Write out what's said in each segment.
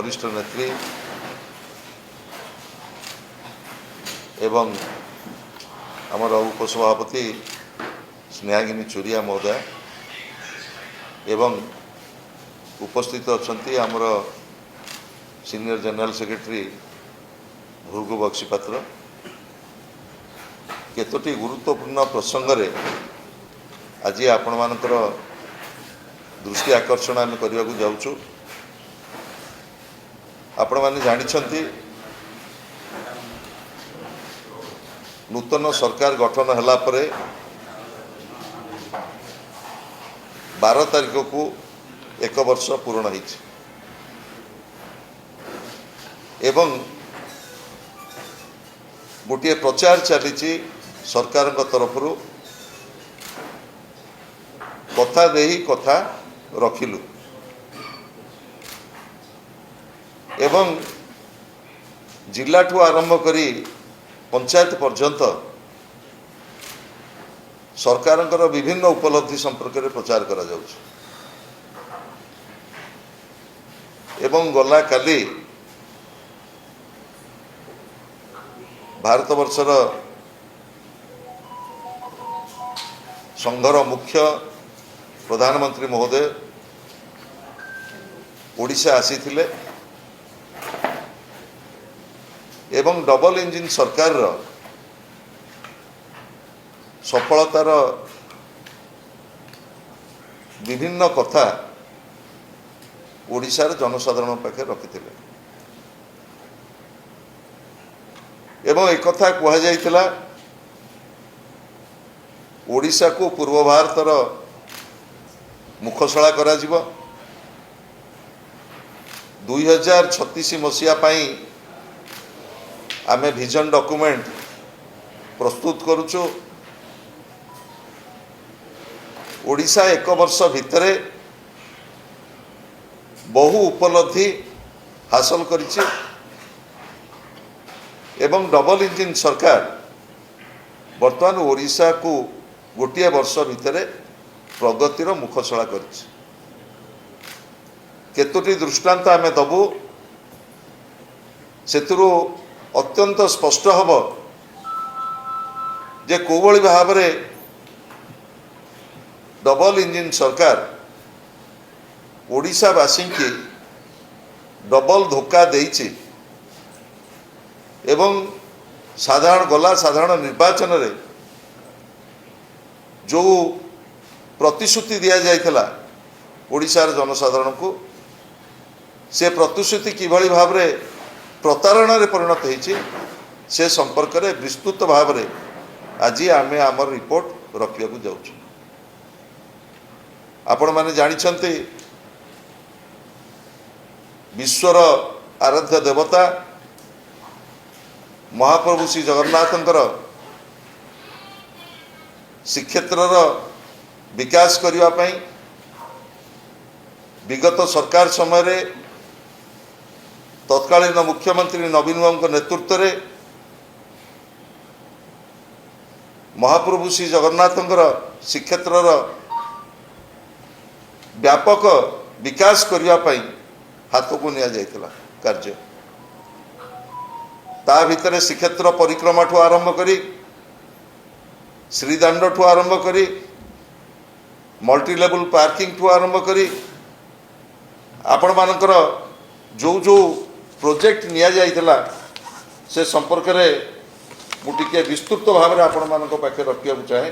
वरिष्ठ नेत्री एवं आमर उपसभापति स्नेहागिनी चुरिया महोदय एवं उपस्थित अच्छा आमर सीनियर जनरल सेक्रेटरी भृगु बक्सीपात्र केतोटी गुरुत्वपूर्ण प्रसंग रे आज आपण मानकर दृष्टि आकर्षण आम करने को जाऊँ। आपण माने जानिछंती नूतन सरकार गठन हला परे 12 तारीख को 1 वर्ष पूर्ण होइछि एवं गोटे प्रचार चली सरकार तरफ कथा दे कथा रखिलु एवं जिला ठू आरंभ करी पंचायत पर्यंत सरकार विभिन्न उपलब्धि संपर्क में प्रचार करा जाउछ एवं गला काली भारत वर्षर संघर मुख्य प्रधानमंत्री महोदय ओडिशा आसीथिले एवं डबल इंजिन सरकार सफलतार विभिन्न कथा ओडिशार जनसाधारण पाखे रखिथिले एवं एक कथा कहा जाइथिला ओडिशा को पूर्व भारतर मुखशला करा जिवो 2036 मसीहा पाई आमे विजन डॉक्यूमेंट प्रस्तुत करूचु। ओडिशा 1 वर्ष भितरे बहु उपलब्धि हासिल करिछि एवं डबल इंजिन सरकार वर्तमान ओडिशा को गोटे वर्ष भितरे प्रगतिर मुखशला करिछि। केतोटी दृष्टांत आमे दबु सेतुरु अत्यंत स्पष्ट हब जे कोभली भाव में डबल इंजिन सरकार ओडिशावासी की डबल धोखा देइछि एवं साधारण निर्वाचन रे जो प्रतिश्रुति दिया जाइथला ओडिशार जनसाधारण को से प्रतिश्रुति किभली भाव में प्रतारणा रे परिणत होइछि से संपर्क में विस्तृत भाव में आज आमे आमर रिपोर्ट रखिया को जाउछु। आपण माने जानिछंती विश्वर आराध्य देवता महाप्रभु श्री जगन्नाथंकर श्रीक्षेत्रर विकास करिवा पई विगत सरकार समय रे तत्कालीन मुख्यमंत्री नवीन बाबू नेतृत्व रे महाप्रभु श्री जगन्नाथंकर श्रीक्षेत्रर व्यापक विकास करिवा पई हाथ को निया जाइथिला कार्य ता भितर श्रीक्षेत्र परिक्रमा ठू आरंभ करी श्रीदांड ठू आरंभ करी मल्टी लेवल पार्किंग ठू आरंभ करी आपण मानकर जो जो प्रोजेक्ट निया जाइथिला से संपर्क रे मुटिके विस्तृत भाव में आपण मानक पाखे रखिया चाहे।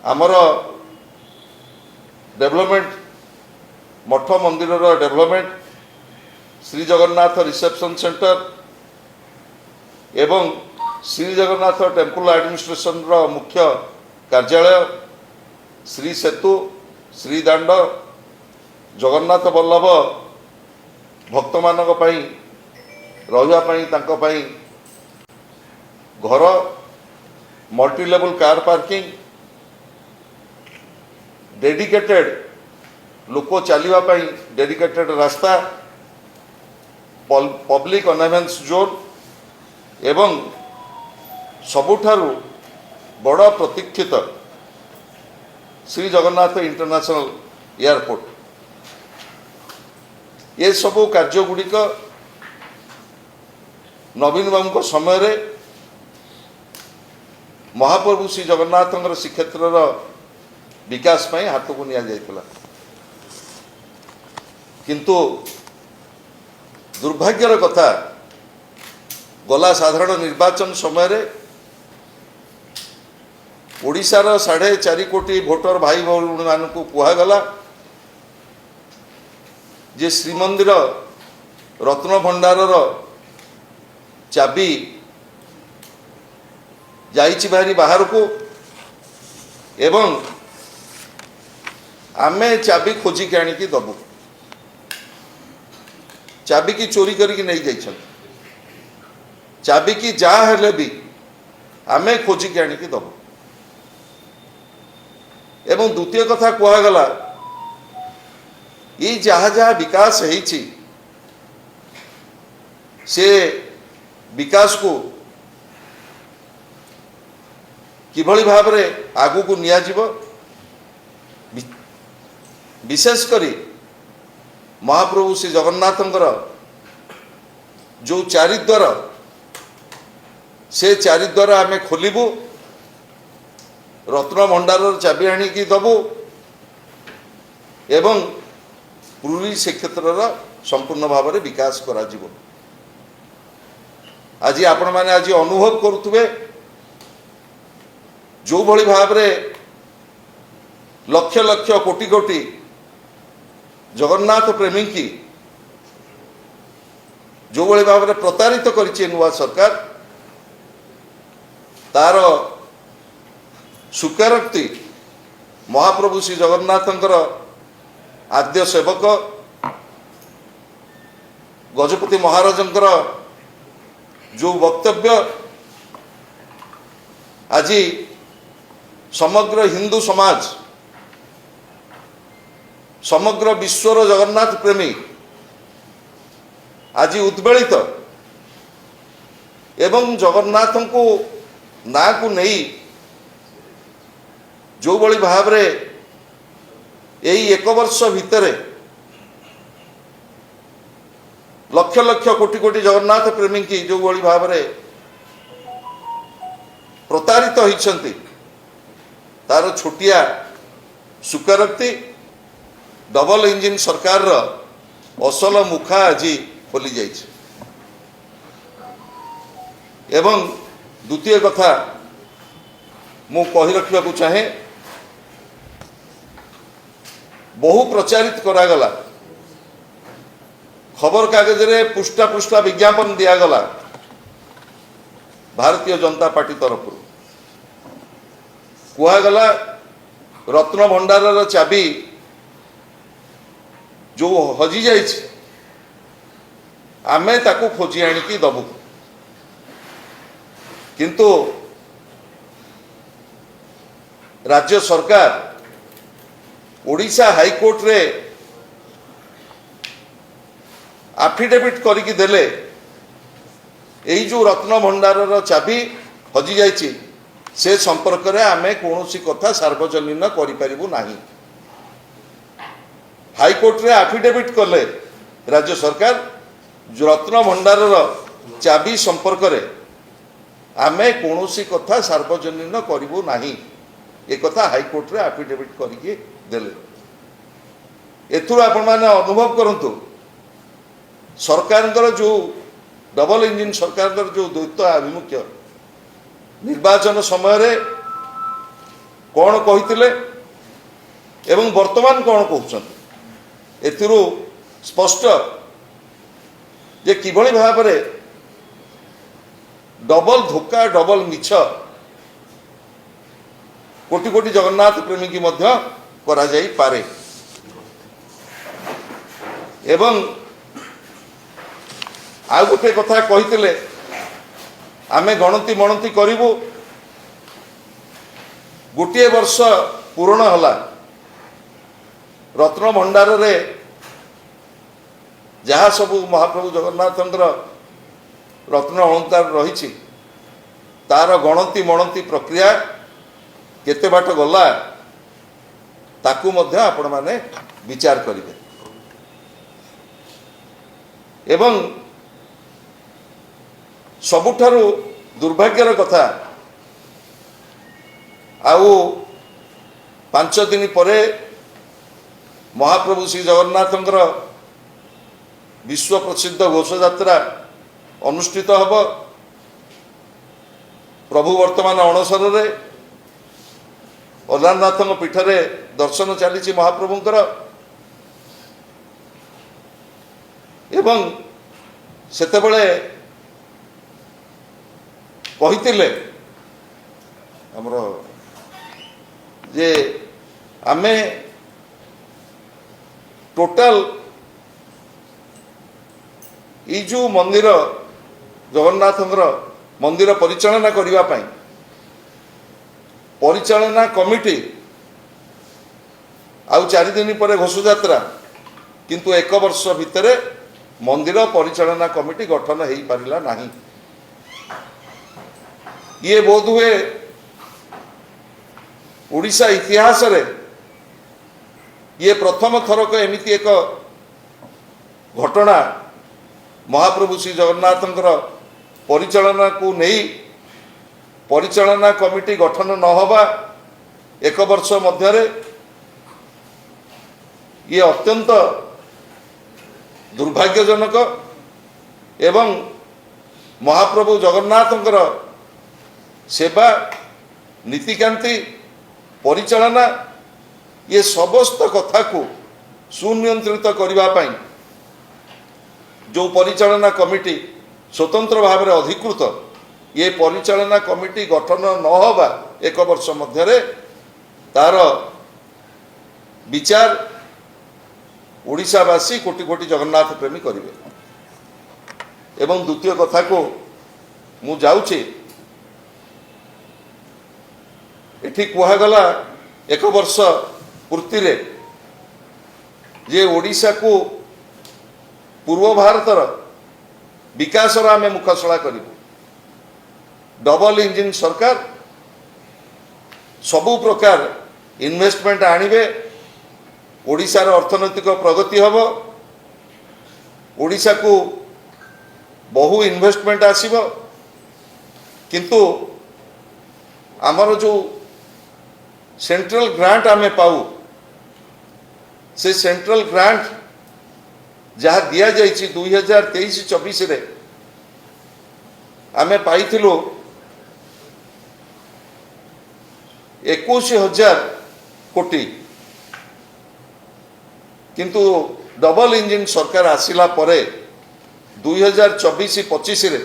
आमर डेवलपमेंट मठ मंदिर development Shri Jagannath reception centre एवं श्री जगन्नाथ टेम्पल एडमिनिस्ट्रेशन मुख्य कार्यालय श्री सेतु श्री दांड जगन्नाथ वल्लभ भक्त मानक पई रहिबा पई तांको पई घर multi level car parking dedicated लोक चलवा डेडिकेटेड रास्ता पब्लिक कन्वेंस जोन एवं सबुठारु बड़ प्रतीक्षित श्री जगन्नाथ इंटरनेशनल एयरपोर्ट ये सबू कार्यगुड़िक नवीन बाबू समय रे महाप्रभु श्री जगन्नाथ श्रीक्षेत्र विकास ପାଇଁ हाथ को निया जायतिला किंतु दुर्भाग्यर कथा गला साधारण निर्वाचन समय रे ओडिशार 4.5 कोटी भोटर भाई भौणी मानक कहगला जे श्रीमंदिर रत्न भंडार चाबी जाइछि भारी बाहर को एवं आमे चाबी खोजी के आनिकी दबु चाबी की चोरी करके नहीं जाइछन चाबी की जा हेले भी आमे खोजी के आनिकी दबु एवं द्वितीय कथा कहगला ये जहाँ जहाँ विकास है से विकास को किभली भाव रे आगु को निया जीवो विशेष करी महाप्रभु श्री जगन्नाथंकर जो चारिद्वार से चारिद्वार आमे खोलिबु रत्न भंडार चाबी आनी की दबु एवं पुरी श्रीक्षेत्र संपूर्ण भाव में विकास करा जीवो आज आपण माने आज अनुभव करुथुबे जो भली भाव रे लक्ष लक्ष कोटि कोटि जगन्नाथ प्रेमी की जो भली भाव रे प्रतारित करिछि नुआ सरकार तार स्वीकारोक्ति महाप्रभु श्री जगन्नाथंकर आद्य सेवक गजपति महाराजंकर जो वक्तव्य आज समग्र हिंदू समाज समग्र विश्वर जगन्नाथ प्रेमी आज उद्वेलित एवं जगन्नाथ को ना को नहीं जो भली भाव रे यही एक वर्ष भितर लक्ष लक्ष कोटि कोटि जगन्नाथ प्रेमी की जो भली भाव रे प्रतारित होइछंती तार छोटिया स्वीकारोक्ति डबल इंजिन सरकार रो असल मुखा आज खोली जाइछ एवं द्वितीय कथा मु कहि रखिबा को चाहे बहु प्रचारित करागला खबर कागज रे पुष्टा पुष्टा विज्ञापन दियागला भारतीय जनता पार्टी तरफ कहगला रत्न भंडार चाबी जो हजि जाइछि आमे ताकू खोजी आनिकी दबु किंतु राज्य सरकार ओडिशा हाईकोर्ट रे एफिडेविट करिकी देले एई जो रत्न भंडार चाबी हजि जाइछि से संपर्क रे आमे कोनोसी कथा सार्वजनीन करि परिबु नाही हाईकोर्ट रे एफिडेविट कले राज्य सरकार जो रत्न भंडार चाबी संपर्क रे आमे कोनोसी कथा सार्वजनीन करिबु नाही एक कथा हाईकोर्ट रे एफिडेविट करिकी देले एथुर आपण माने अनुभव करंतु सरकार जो डबल इंजिन सरकार जो द्वैत आभिमुख्य निर्वाचन समय रे कौन कहिथिले एवं वर्तमान कौन कहउछन एथिरु स्पष्ट जे किभली भाव रे डबल धोखा डबल मिछ कोटि कोटि जगन्नाथ प्रेमी की मध्य करा जाई पारे एवं आ गोटे कथा कहिथिले आमे गणति मणति करिवु गोटे वर्ष पूर्ण हला रत्न भंडार रे जहाँ सबू महाप्रभु जगन्नाथंकर रत्न अलंकार रही तार गणति मणति प्रक्रिया केते बाट गला ताकू मध्य आपण माने विचार करिवे एवं सबुठारु दुर्भाग्यर कथा आउ 5 दिन परे महाप्रभु श्री जगन्नाथंकर विश्व प्रसिद्ध घोषयात्रा अनुष्ठित हब। प्रभु वर्तमान अणसर अलारनाथ पीठरे दर्शन चली महाप्रभुंकर एवं सेतेबेले कहिथिले हमर जे आमे टोटाल ई जो मंदिर जगन्नाथंकर मंदिर परिचालना करिवा पई परिचालना कमिटी आउ 4 दिन पर घोषयात्रा किंतु 1 वर्ष भितर मंदिर परिचालना कमिटी गठन हो पारिला नहीं। ये बोध हुए ओडिशा इतिहास रे ये प्रथम थरक एमिति एक घटना महाप्रभु श्री जगन्नाथंकर परिचालना को नहीं परिचालना कमिटी गठन न होबा 1 वर्ष मध्य ये अत्यंत दुर्भाग्यजनक एवं महाप्रभु जगन्नाथंकर सेवा नीतिकांति परिचालना ये समस्त कथा को सुनियंत्रित करने जो परिचालना कमिटी स्वतंत्र भाव में अधिकृत ये परिचालना कमिटी गठन न होबा 1 वर्ष मध्य तार विचार ओडिशावासी कोटि कोटि जगन्नाथ प्रेमी करेंगे। एवं द्वितीय कथा को मु जाऊँगी एठी कहगला 1 वर्ष पूर्ति रे जे ओडिशा को पूर्व भारतर विकास आमे मुखसला करूँ। डबल इंजिन सरकार सबु प्रकार इन्वेस्टमेंट आनिबे ओडिशार अर्थनैतिक प्रगति हब ओडिशा को बहु इन्वेस्टमेंट आसीबो किंतु आमर जो सेंट्रल ग्रांट आमे पाऊ से सेंट्रल ग्रांट जहाँ दिया जाइए 2023-24 रे आमे पाइथिलु 21,000 कोटी किंतु डबल इंजिन सरकार आसिला परे 2024-25 रे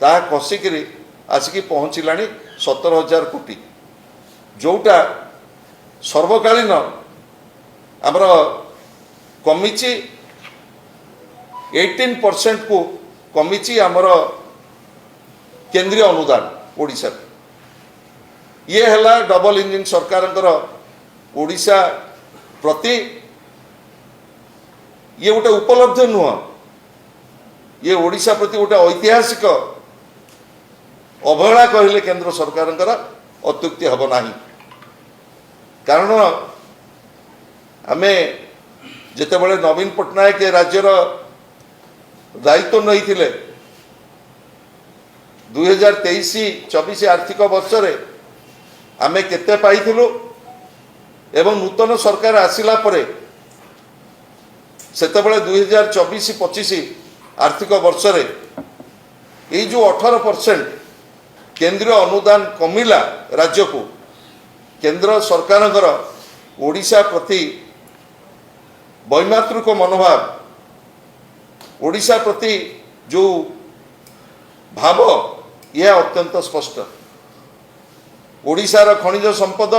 ता कसिकरी आसिकी पहुँचलानी 17,000 कोटी जोटा सर्वकालीन आमर कमिची 18% को कमिची आमर केंद्रीय अनुदान ओडिशा ये हैला डबल इंजिन सरकारंकर ओडिशा प्रति ये गोटे उपलब्धि नुह ये ओडिशा प्रति गोटे ऐतिहासिक अवहेला कहले केंद्र सरकारंकर अत्युक्ति हब नाही। कारण आमे जेतेबेले नवीन पट्टनायक राज्यर दायित्व नहीं थिले 2023-24 आर्थिक वर्ष रे आमे केते पाइथिलु एवं नूतन सरकार आसिला परे सेतेबेले 2024-25 आर्थिक वर्ष रे ये जो 18% केंद्रीय अनुदान कमिला राज्य को केंद्र सरकारंकर ओडिशा प्रति वैमातृक मनोभाव ओडिशा प्रति जो भाव यह अत्यंत स्पष्ट। ओडिशार खनिज संपद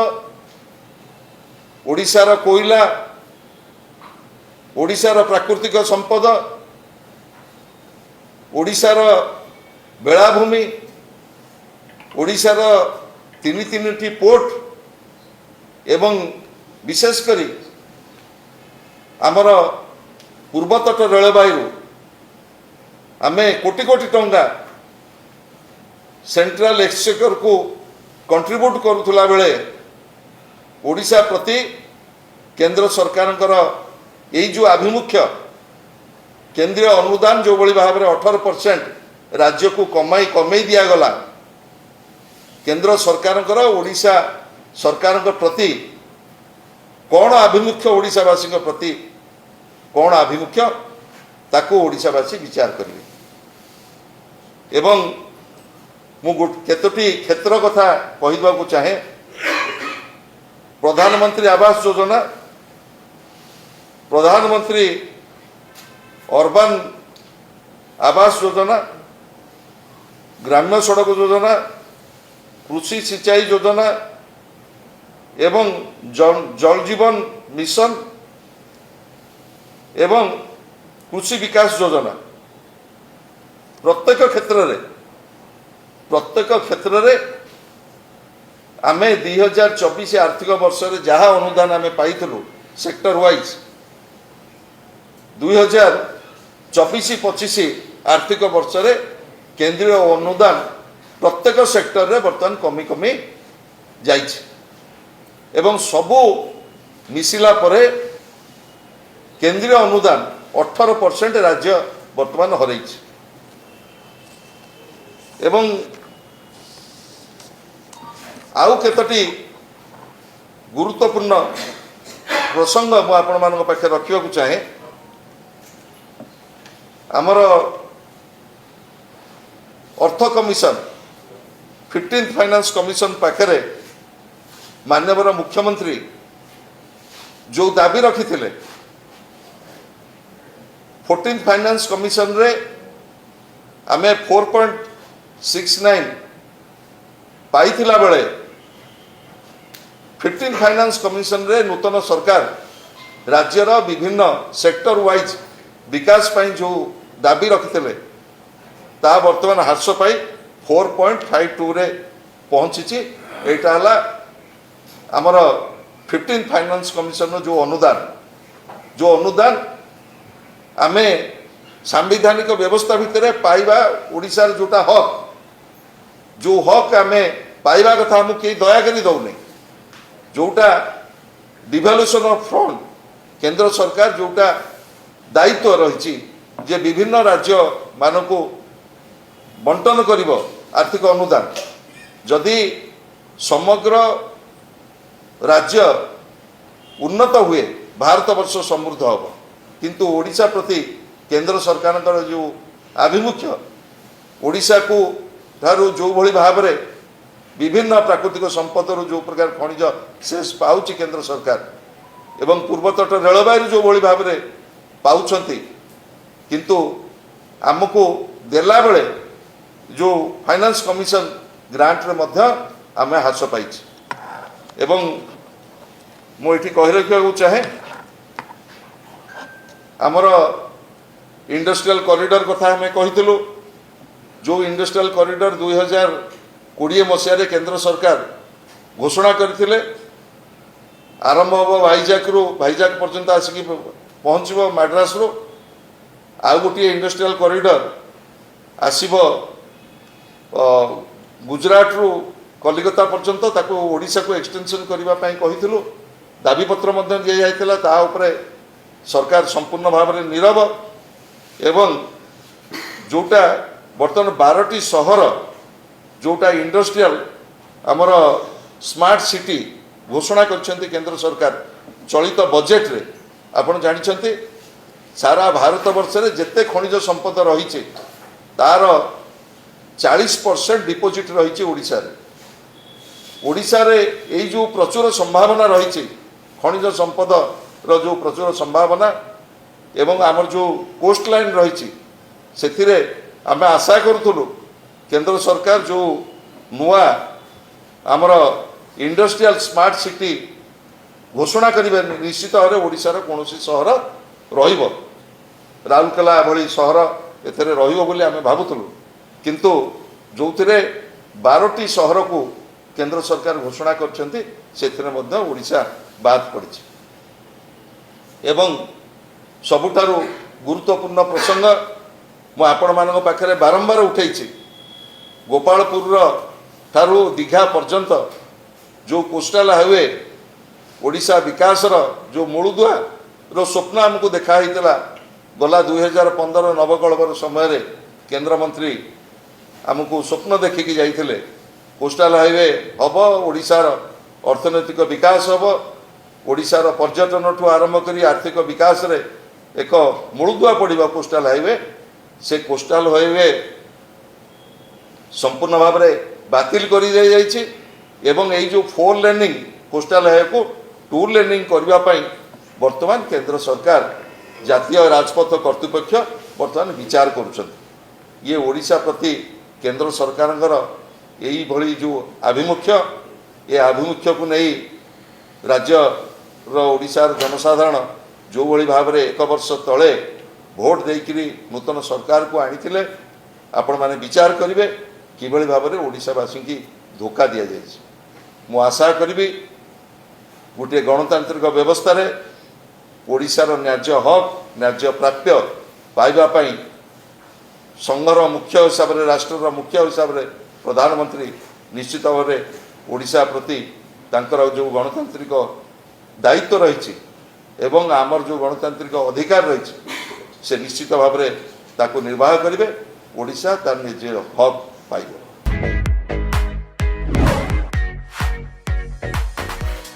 ओडिशार कोयला ओडिशार प्राकृतिक संपद ओडिशार बेलाभूमि ओडिशार 3 पोर्ट एवं विशेषकर आमर पूर्वतट रेलवाई आमे कोटि कोटि टंका सेंट्रल एक्सचेकर को कंट्रीब्यूट करुला बेले ओडिशा प्रति केंद्र सरकारंकर यही जो आभिमुख्य केंद्रीय अनुदान जो भली भाव में 18% राज्य को कमई दिगला केंद्र सरकार ओडिशा सरकार प्रति कौन आभिमुख्य ओडिशावासी प्रति कौन आभिमुख्य ताको ओडिशावासी विचार करेंगे एवं मु केतोटी क्षेत्र कथा कहवा को चाहे प्रधानमंत्री आवास योजना प्रधानमंत्री अर्बन आवास योजना ग्राम्य सड़क योजना कृषि सिंचाई योजना एवं जल जीवन मिशन एवं कृषि विकास योजना प्रत्येक क्षेत्र रे आमे 2024 आर्थिक वर्ष रे जहाँ अनुदान आमे पाइथिलु सेक्टर वाइज 2024-25 आर्थिक वर्ष रे केंद्रीय अनुदान प्रत्येक सेक्टर रे बर्तमान कमी जाइछि एवं सबू मिसिला परे केंद्रीय अनुदान 18% राज्य बर्तमान हरैछि एवं आउ केतोटी गुरुत्वपूर्ण प्रसंग मु आपण मान पाखे रखा चाहे आमर अर्थ कमिशन 15th फाइनेंस कमिशन पाखे माननीय मुख्यमंत्री जो दाबी रखी 14th फाइनेंस कमिशन रे आमे 4.69 पाइथिला बेले 15th फाइनेंस कमिशन रे नूतन सरकार राज्यर विभिन्न सेक्टर वाइज विकास पाई जो दाबी रखिते ता वर्तमान ह्रास पाई 4.52 रे पहुंची एटा आमर 15th फाइनेंस कमिशन जो अनुदान आमे सांविधानिक व्यवस्था भितर पाइबा ओडिशार जोटा हक आमे पाइबा कथा हमको कई दयाकरी दौने जोटा डिवैल्यूएशन ऑफ फंड केंद्र सरकार जोटा दायित्व रही जे विभिन्न राज्य मानकु बंटन करिब आर्थिक अनुदान जदि समग्र राज्य उन्नत हुए भारत वर्ष समृद्ध हम किंतु ओडिशा प्रति केंद्र सरकार जो आभिमुख्य ओडिशा को ठारू जो भली भाव में विभिन्न प्राकृतिक संपदर जो प्रकार खनिज शेष पाउची केंद्र सरकार एवं पूर्वतट रेलवाई जो भली भाव में पाउछंती किंतु आमको देला बेले जो फाइनेंस कमिशन ग्रांट रे मध्य आमे ह्रास पाइछि एवं मु एठी कहि रखिया चाहे आमर इंडस्ट्रियल कॉरिडोर कथा हमें कहितलु जो इंडस्ट्रियल कॉरिडोर 2020 मसीह केंद्र सरकार घोषणा करथिले आरंभ हम भाईजाक पर्यंत आसिक पहुँचब मद्रास रो आउ गोटे इंडस्ट्रियल कॉरिडोर आसीबो गुजरात रू कलिकता पर्यंत ताको ओडिशा को एक्सटेंशन करबा पई कहितलु दाबी पत्र मध्य दिया जायतिला ता उपरे सरकार संपूर्ण भाव में नीरव एवं जोटा बर्तमान 12टी सहर जोटा इंडस्ट्रियल आमर स्मार्ट सिटी घोषणा करछंती केंद्र सरकार चलित बजेट रे आपण जानिछंती सारा भारत वर्ष रे जेते खनिज संपद रही तार 40% डिपोजिट रही ओडिशा रे एई जो प्रचुर संभावना रही खनिज संपद रो जो प्रचुर संभावना एवं आमर जो कोस्ट लाइन रही से आम आशा करूँ केंद्र सरकार जो नुआ आमर इंडस्ट्रियल स्मार्ट सिटी घोषणा करेंगे निश्चित भाव में ओडिशार कौन सहर राउरकेला भली सहर एथे रही भावुलु किंतु जो 12टी सहर को केंद्र सरकार घोषणा कर ओडिशा बाद पड़ी एवं सबुठारु गुरुत्वपूर्ण प्रसंग मु आपण मानक पाखरे बारंबार उठाई गोपालपुर ठारू दीघा पर्यंत जो कोस्टाल हाईवे ओडिशा विकास जो मूलदुआ रो स्वप्न आमको देखाई गला 2015 नवकलवर समय केन्द्रमंत्री आमको स्वप्न देखिकी जाइथिले कोस्टाल हाईवे हम ओडिशार अर्थनैतिक विकास हम ओडिशार पर्यटन ठू आरंभ करी आर्थिक विकास रे एक मूलदुआ पड़ा कोस्टाल हाईवे से कोस्टाल हाईवे संपूर्ण भाव में बातिल कर दी जाइए एवं यही जो 4 लेनिंग कोस्टाल हाईवे को 2 लेनिंग करने वर्तमान केंद्र सरकार जातीय राजपथ कर्तृपक्ष वर्तमान विचार करुछन। ये ओडिशा प्रति केंद्र सरकार यही भली जो आभिमुख्य ये आभिमुख्य को नहीं राज्य ओडिशार जनसाधारण जो भली भाव में 1 वर्ष तले भोट देकरी नूतन सरकार को आनी आपण माने विचार करेंगे किभली भाव में ओडिशावासी की धोखा दि जाए। मु आशा करी गोटे गणतांत्रिक व्यवस्था रे ओडिशार न्याय्य हक न्याय्य प्राप्य पाइबापी संघर मुख्य हिसाब से राष्ट्र मुख्य हिसाब से प्रधानमंत्री निश्चित भाव में ओडिशा प्रति तांकर जो गणतांत्रिक दायित्व रही एवं आमर जो गणतांत्रिक अधिकार रही से निश्चित भाव में ताकू निर्वाह करेंगे ओडिशा तार निज हक पाइब।